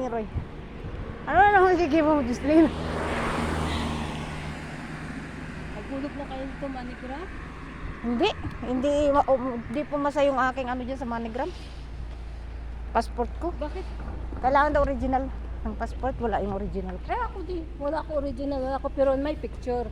ni Roy. Ano na naman sige mo, Jocelyn? Nagulog na kayo dito, Manigra? Hindi pumasa yung aking ano dyan sa MoneyGram. Passport ko. Bakit? Kailangan daw original ng passport, wala yung original. Ako di. Wala ako original. Wala ako pero may picture.